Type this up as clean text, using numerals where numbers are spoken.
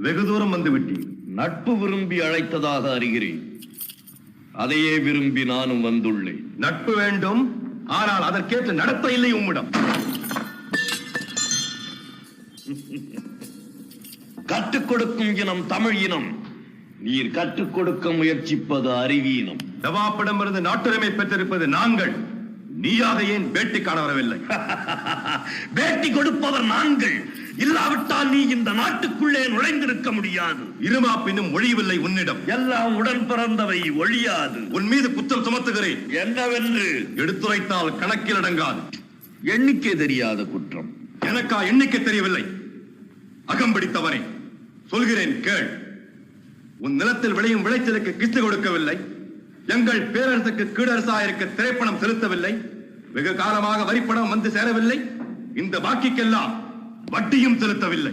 வெகு தூரம் வந்து விட்டீர். நட்பு விரும்பி அழைத்ததாக அறிகிறேன். அதையே விரும்பி நானும் வந்துள்ளேன். நட்பு வேண்டும், ஆனால் அதற்கேற்ற நடத்தை இல்லை உம்மிடம். கற்றுக் கொடுக்கும் இனம் தமிழ் இனம். நீர் கற்றுக் கொடுக்க முயற்சிப்பது அறிவீனம். நவாப்பிடமிருந்து நாட்டுரிமை பெற்றிருப்பது நாங்கள். நீயாக ஏன் பேட்டி காண வரவில்லை? பேட்டி கொடுப்பவர் நாங்கள். இல்லாவிட்டால் நீ இந்த நாட்டுக்குள்ளே நுழைந்திருக்க முடியாது. இருமாப்பினும் ஒழியவில்லை உன்னிடம். எல்லாம் உடன் பிறந்தவை, ஒழியாது. உன் மீது குற்றம் சுமத்துகிறேன். என்னவென்று எடுத்துரைத்தால் கணக்கில் அடங்காது. எண்ணிக்கை தெரியாத குற்றம். எனக்கா எண்ணிக்கை தெரியவில்லை? அகம்பிடித்தவனே, சொல்கிறேன் கேள். உன் நிலத்தில் விளையும் விளைச்சலுக்கு கிஸ்து கொடுக்கவில்லை. எங்கள் பேரரசுக்கு கீழரசாயிருக்க திரைப்பணம் செலுத்தவில்லை. வெகு காலமாக வரிப்பணம் வந்து சேரவில்லை. இந்த பாக்கிக்கெல்லாம் வட்டியும் செலுத்தவில்லை.